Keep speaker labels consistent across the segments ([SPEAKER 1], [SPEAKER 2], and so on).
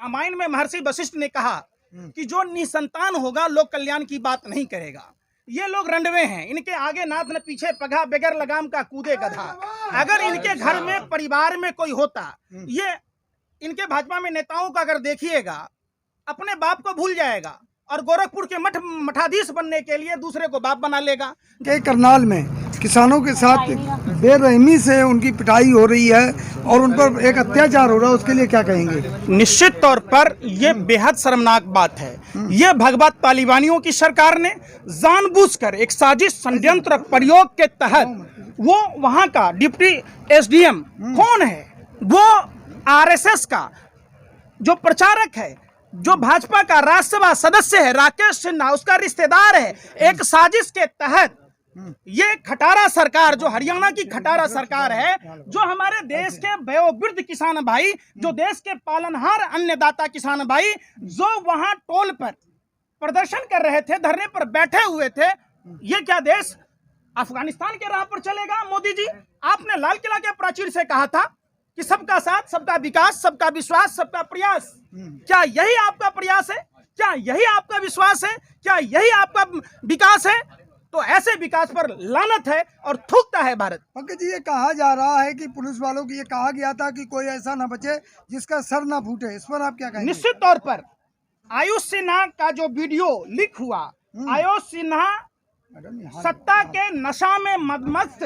[SPEAKER 1] रामायण में महर्षि वशिष्ठ ने कहा कि जो निसंतान होगा लोक कल्याण की बात नहीं करेगा। ये लोग रंडवे हैं, इनके आगे नाथ न पीछे पगा, बगैर लगाम का कूदे गधा। अगर इनके घर में परिवार में कोई होता, ये इनके भाजपा में नेताओं का अगर देखिएगा, अपने बाप को भूल जाएगा और गोरखपुर के मठाधीश बनने के लिए दूसरे को बाप बना लेगा।
[SPEAKER 2] के करनाल में किसानों के साथ बेरहमी से उनकी पिटाई हो रही है और उन पर एक अत्याचार हो रहा है, उसके लिए क्या कहेंगे?
[SPEAKER 1] निश्चित तौर पर यह बेहद शर्मनाक बात है। यह भगवत तालिबानियों की सरकार ने जानबूझकर एक साजिश षड्यंत्र प्रयोग के तहत, वो वहां का डिप्टी एसडीएम कौन है, वो आरएसएस का जो प्रचारक है, जो भाजपा का राज्यसभा सदस्य है राकेश सिन्हा, उसका रिश्तेदार है, एक साजिश के तहत ये खटारा सरकार, जो हरियाणा की खटारा सरकार है, जो हमारे देश के वयोवृद्ध किसान भाई, जो देश के पालनहार अन्नदाता किसान भाई, जो वहां टोल पर प्रदर्शन कर रहे थे, धरने पर बैठे हुए थे, ये क्या देश अफगानिस्तान के राह पर चलेगा? मोदी जी, आपने लाल किला के प्राचीर से कहा था कि सबका साथ, सबका विकास, सबका विश्वास, सबका प्रयास। क्या यही आपका प्रयास है? क्या यही आपका विश्वास है? क्या यही आपका विकास है? तो ऐसे विकास पर लानत है और थूकता है भारत।
[SPEAKER 2] पंकज जी, ये कहा जा रहा है कि पुलिस वालों को ये कहा गया था कि कोई ऐसा ना बचे जिसका सर ना फूटे, इस पर आप क्या कहेंगे?
[SPEAKER 1] निश्चित तौर पर आयुष सिन्हा का जो वीडियो लीक हुआ, आयुष सिन्हा सत्ता के नशा में मदमस्त,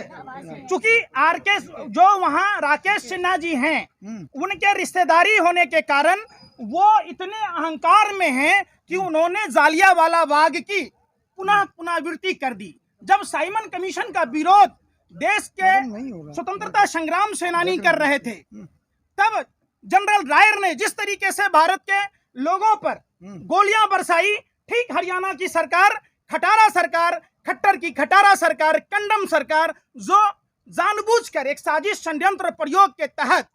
[SPEAKER 1] चूंकि आरके जो वहां राकेश सिन्हा जी हैं, उनके रिश्तेदारी होने के कारण वो इतने अहंकार में हैं कि उन्होंने जालियांवाला बाग की पुनः पुनरावृत्ति कर दी। जब साइमन कमीशन का विरोध देश के स्वतंत्रता संग्राम सेनानी कर रहे थे, तब जनरल डायर ने जिस तरीके से भारत के लोगों पर गोलियां बरसाई, ठीक हरियाणा की सरकार, खटारा सरकार, खट्टर की खटारा सरकार, कंडम सरकार, जो जानबूझकर एक साजिश षड्यंत्र प्रयोग के तहत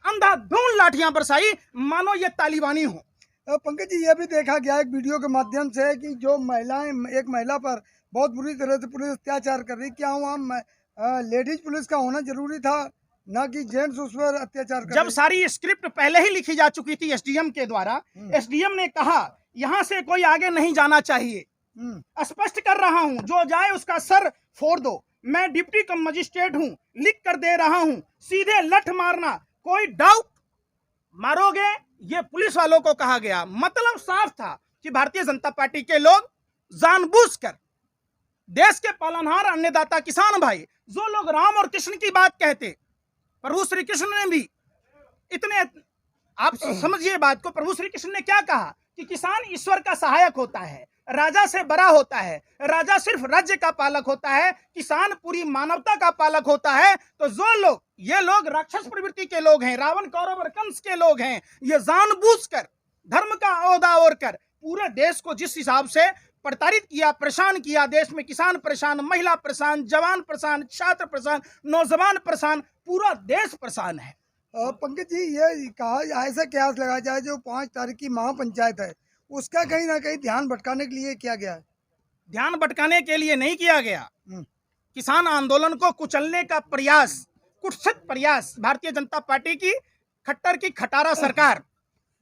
[SPEAKER 1] अंधाधुंध लाठियां बरसाई, मानो ये तालिबानी हो।
[SPEAKER 2] पंकज जी, ये भी देखा गया एक वीडियो के माध्यम से कि जो महिलाएं, एक महिला पर बहुत बुरी तरह से पुलिस अत्याचार कर रही, क्या वहाँ लेडीज पुलिस का होना जरूरी था, ना कि जेंट्स उस पर अत्याचार कर?
[SPEAKER 1] जब सारी स्क्रिप्ट पहले ही लिखी जा चुकी थी एसडीएम के द्वारा, एसडीएम ने कहा यहाँ से कोई आगे नहीं जाना चाहिए, स्पष्ट कर रहा हूं, जो जाए उसका सर फोड़ दो, मैं डिप्टी कम मजिस्ट्रेट हूं, लिख कर दे रहा हूं, सीधे लठ मारना, कोई डाउट मारोगे, ये पुलिस वालों को कहा गया। मतलब साफ था कि भारतीय जनता पार्टी के लोग जानबूझकर देश के पालनहार अन्नदाता किसान भाई, जो लोग राम और कृष्ण की बात कहते, प्रभु श्री कृष्ण ने भी इतने, आप समझिए बात को, प्रभु श्री कृष्ण ने क्या कहा कि किसान ईश्वर का सहायक होता है, राजा से बड़ा होता है, राजा सिर्फ राज्य का पालक होता है, किसान पूरी मानवता का पालक होता है। तो जो लोग, ये लोग राक्षस प्रवृत्ति के लोग हैं, रावण कौरव और कंस के लोग हैं, ये जानबूझकर धर्म का ओहदा ओढ़ कर पूरे देश को जिस हिसाब से प्रताड़ित किया, परेशान किया, देश में किसान परेशान, महिला परेशान, जवान परेशान, छात्र परेशान, नौजवान परेशान, पूरा देश परेशान है।
[SPEAKER 2] पंकज जी, ये कहा ऐसा कयास लगाया जाए जो 5 तारीख की महापंचायत है, उसका कहीं ना कहीं ध्यान भटकाने के लिए किया गया है?
[SPEAKER 1] ध्यान भटकाने के लिए नहीं किया गया, किसान आंदोलन को कुचलने का प्रयास, कुत्सित प्रयास भारतीय जनता पार्टी की, खट्टर की खटारा सरकार।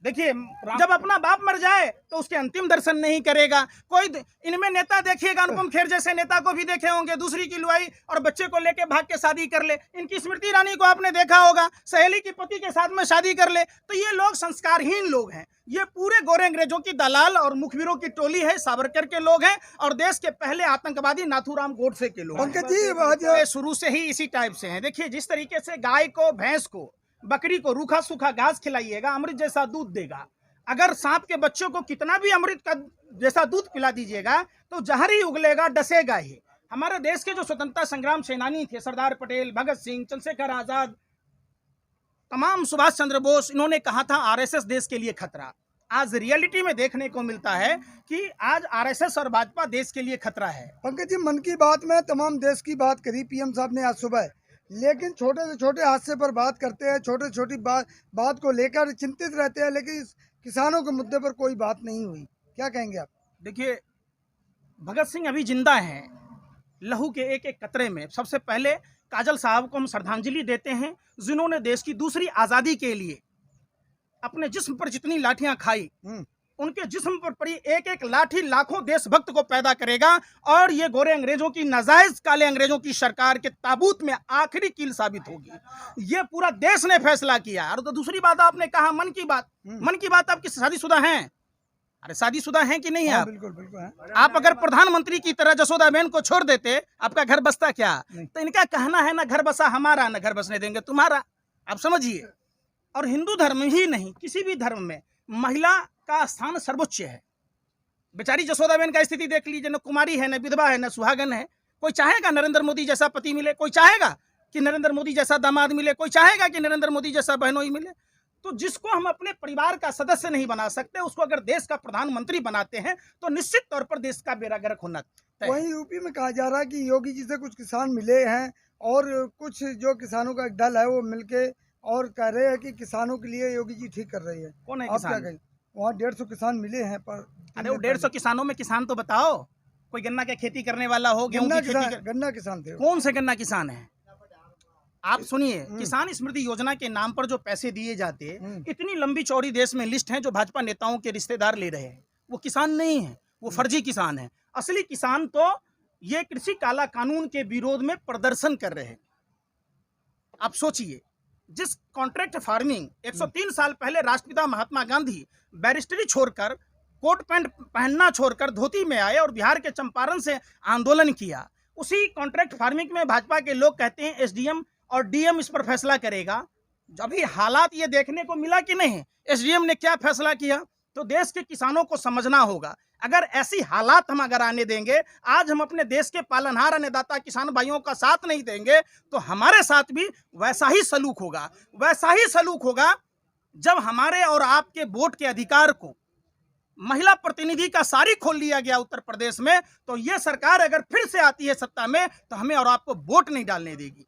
[SPEAKER 1] देखिए, जब अपना बाप मर जाए तो उसके अंतिम दर्शन नहीं करेगा कोई। इनमें नेता देखिएगा, अनुपम खेर जैसे नेता को भी देखे होंगे, दूसरी की लुआई और बच्चे को लेके भाग के शादी कर ले। इनकी स्मृति ईरानी को आपने देखा होगा, सहेली की पति के साथ में शादी कर ले। तो ये लोग संस्कारहीन लोग हैं, ये पूरे गोरे अंग्रेजों की दलाल और मुखबिरों की टोली है, सावरकर के लोग हैं और देश के पहले आतंकवादी नाथूराम गोडसे के लोग।
[SPEAKER 2] पंकज जी,
[SPEAKER 1] शुरू से ही इसी टाइप से हैं। देखिए, जिस तरीके से गाय को, भैंस को, बकरी को रूखा सूखा घास खिलाइएगा, अमृत जैसा दूध देगा। अगर सांप के बच्चों को कितना भी अमृत का जैसा दूध पिला दीजिएगा तो जहर ही उगलेगा, डसेगा ही। हमारे देश के जो स्वतंत्रता संग्राम सेनानी थे, सरदार पटेल, भगत सिंह, चंद्रशेखर आजाद, तमाम सुभाष चंद्र बोस, इन्होंने कहा था आरएसएस देश के लिए खतरा। आज रियलिटी में देखने को मिलता है कि आज आरएसएस और भाजपा देश के लिए खतरा है।
[SPEAKER 2] पंकज जी, मन की बात में तमाम देश की बात करी पीएम साहब ने आज सुबह, लेकिन छोटे से छोटे हादसे पर बात करते हैं, छोटे छोटी बात को लेकर चिंतित रहते हैं, लेकिन किसानों के मुद्दे पर कोई बात नहीं हुई। क्या कहेंगे आप?
[SPEAKER 1] देखिए, भगत सिंह अभी जिंदा हैं, लहू के एक एक कतरे में। सबसे पहले काजल साहब को हम श्रद्धांजलि देते हैं, जिन्होंने देश की दूसरी आज़ादी के लिए अपने जिस्म पर जितनी लाठियां खाई,
[SPEAKER 2] हम्म,
[SPEAKER 1] उनके जिस्म पर पड़ी एक एक लाठी लाखों देशभक्त को पैदा करेगा और ये गोरे अंग्रेजों की, नाजायज काले अंग्रेजों की सरकार के ताबूत में आखिरी कील साबित होगी। ये पूरा देश ने फैसला किया। और तो दूसरी बात आपने कहा मन की बात, मन की बात आपकी शादीशुदा हैं? अरे शादीशुदा हैं कि नहीं
[SPEAKER 2] हाँ,
[SPEAKER 1] आप?
[SPEAKER 2] बिल्कुल बिल्कुल है।
[SPEAKER 1] आप अगर प्रधानमंत्री की तरह जसोदाबेन को छोड़ देते, आपका घर बसता क्या?
[SPEAKER 2] नहीं।
[SPEAKER 1] तो इनका कहना है ना घर बसा हमारा, ना घर बसने देंगे तुम्हारा। आप समझिए। और हिंदू धर्म ही नहीं, किसी भी धर्म में महिला का स्थान सर्वोच्च है। बेचारी जसोदाबेन का स्थिति देख लीजिए, न कुमारी है, न विधवा है, न सुहागन है। कोई चाहेगा नरेंद्र मोदी जैसा पति मिले? कोई चाहेगा कि नरेंद्र मोदी जैसा दामाद मिले? कोई चाहेगा कि नरेंद्र मोदी जैसा बहनोई मिले? तो जिसको हम अपने परिवार का सदस्य नहीं बना सकते, उसको अगर देश का प्रधानमंत्री बनाते हैं तो निश्चित तौर पर देश का बेड़ा गर्क होना तय है।
[SPEAKER 2] वहीं यूपी में कहा जा रहा है कि योगी जी से कुछ किसान मिले हैं और कुछ जो किसानों का एक दल है वो मिलके और कह रहे हैं कि किसानों के लिए योगी जी ठीक कर रही है।
[SPEAKER 1] कौन है
[SPEAKER 2] आप क्या
[SPEAKER 1] किसान?
[SPEAKER 2] कहें? वहाँ 150 किसान मिले हैं पर
[SPEAKER 1] अरे वो 150 किसानों में किसान तो बताओ, कोई गन्ना की खेती करने वाला हो, गेहूं की खेती
[SPEAKER 2] गन्ना किसान थे वो।
[SPEAKER 1] कौन से गन्ना किसान है? आप सुनिए, किसान स्मृति योजना के नाम पर जो पैसे दिए जाते, इतनी लंबी चौड़ी देश में लिस्ट है जो भाजपा नेताओं के रिश्तेदार ले रहे हैं। वो किसान नहीं है, वो फर्जी किसान है। असली किसान तो ये कृषि काला कानून के विरोध में प्रदर्शन कर रहे हैं। आप सोचिए, जिस कॉन्ट्रैक्ट फार्मिंग 103 साल पहले राष्ट्रपिता महात्मा गांधी बैरिस्टरी छोड़कर, कोट पैंट पहनना छोड़कर धोती में आए और बिहार के चंपारण से आंदोलन किया, उसी कॉन्ट्रैक्ट फार्मिंग में भाजपा के लोग कहते हैं एसडीएम और डीएम इस पर फैसला करेगा। अभी हालात ये देखने को मिला कि नहीं एसडीएम ने क्या फैसला किया। तो देश के किसानों को समझना होगा, अगर ऐसी हालात हम अगर आने देंगे, आज हम अपने देश के पालनहार अन्नदाता किसान भाइयों का साथ नहीं देंगे तो हमारे साथ भी वैसा ही सलूक होगा। वैसा ही सलूक होगा जब हमारे और आपके वोट के अधिकार को महिला प्रतिनिधि का सारी खोल लिया गया उत्तर प्रदेश में, तो यह सरकार अगर फिर से आती है सत्ता में तो हमें और आपको वोट नहीं डालने देगी।